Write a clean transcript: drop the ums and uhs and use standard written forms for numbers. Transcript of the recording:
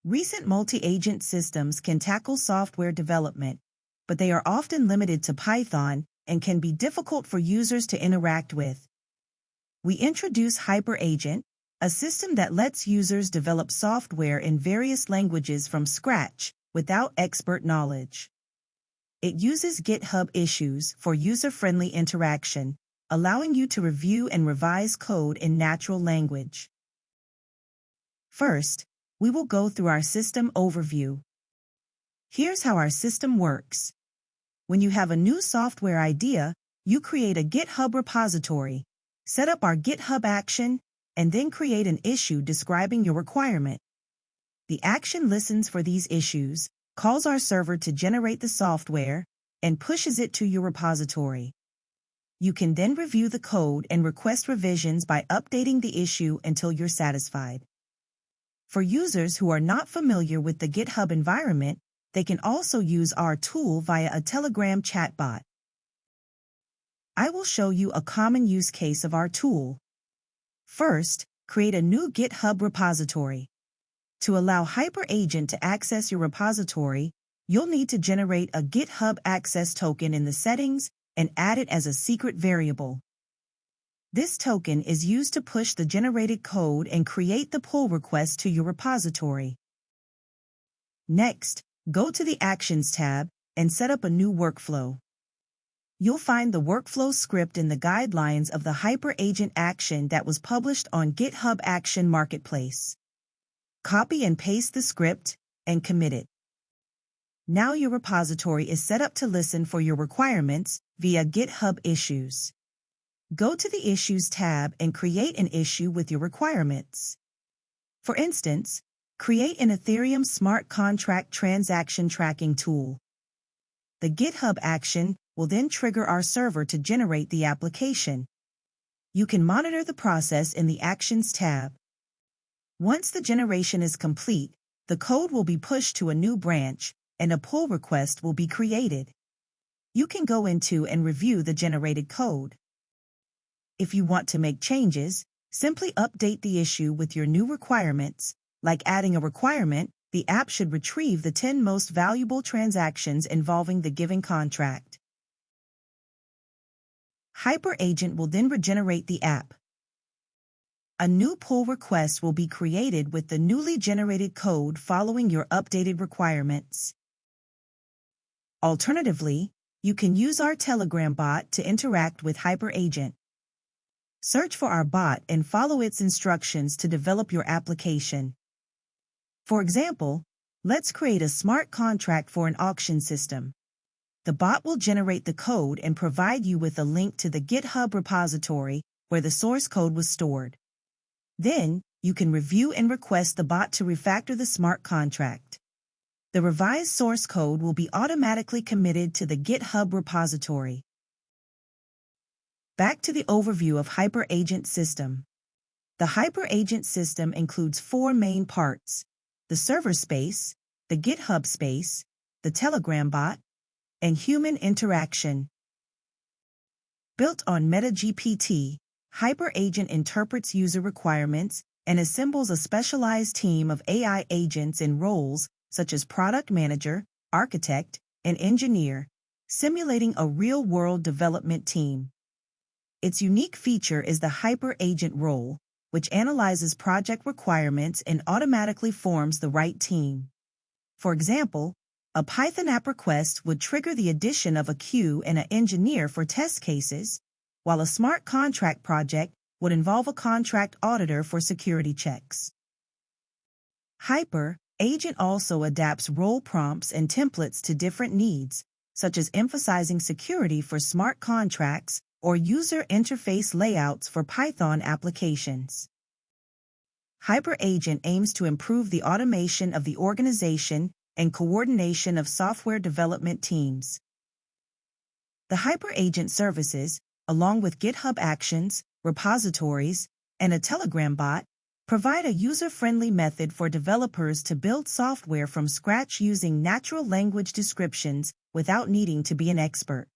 Recent multi-agent systems can tackle software development, but they are often limited to Python and can be difficult for users to interact with. We introduce HyperAgent, a system that lets users develop software in various languages from scratch without expert knowledge. It uses GitHub issues for user-friendly interaction, allowing you to review and revise code in natural language. First, we will go through our system overview. Here's how our system works. When you have a new software idea, you create a GitHub repository, set up our GitHub action, and then create an issue describing your requirement. The action listens for these issues, calls our server to generate the software, and pushes it to your repository. You can then review the code and request revisions by updating the issue until you're satisfied. For users who are not familiar with the GitHub environment, they can also use our tool via a Telegram chatbot. I will show you a common use case of our tool. First, create a new GitHub repository. To allow HyperAgent to access your repository, you'll need to generate a GitHub Access token in the settings and add it as a secret variable. This token is used to push the generated code and create the pull request to your repository. Next, go to the Actions tab and set up a new workflow. You'll find the workflow script in the guidelines of the HyperAgent action that was published on GitHub Action Marketplace. Copy and paste the script and commit it. Now your repository is set up to listen for your requirements via GitHub Issues. Go to the Issues tab and create an issue with your requirements. For instance, create an Ethereum smart contract transaction tracking tool. The GitHub action will then trigger our server to generate the application. You can monitor the process in the Actions tab. Once the generation is complete, the code will be pushed to a new branch, and a pull request will be created. You can go into and review the generated code. If you want to make changes, simply update the issue with your new requirements. Like adding a requirement, the app should retrieve the 10 most valuable transactions involving the given contract. HyperAgent will then regenerate the app. A new pull request will be created with the newly generated code following your updated requirements. Alternatively, you can use our Telegram bot to interact with HyperAgent. Search for our bot and follow its instructions to develop your application. For example, let's create a smart contract for an auction system. The bot will generate the code and provide you with a link to the GitHub repository where the source code was stored. Then, you can review and request the bot to refactor the smart contract. The revised source code will be automatically committed to the GitHub repository. Back to the overview of HyperAgent system. The HyperAgent system includes 4 main parts: the server space, the GitHub space, the Telegram bot, and human interaction. Built on MetaGPT, HyperAgent interprets user requirements and assembles a specialized team of AI agents in roles such as product manager, architect, and engineer, simulating a real-world development team. Its unique feature is the HyperAgent role, which analyzes project requirements and automatically forms the right team. For example, a Python app request would trigger the addition of a queue and an engineer for test cases, while a smart contract project would involve a contract auditor for security checks. HyperAgent also adapts role prompts and templates to different needs, such as emphasizing security for smart contracts or user interface layouts for Python applications. HyperAgent aims to improve the automation of the organization and coordination of software development teams. The HyperAgent services, along with GitHub Actions, repositories, and a Telegram bot, provide a user-friendly method for developers to build software from scratch using natural language descriptions without needing to be an expert.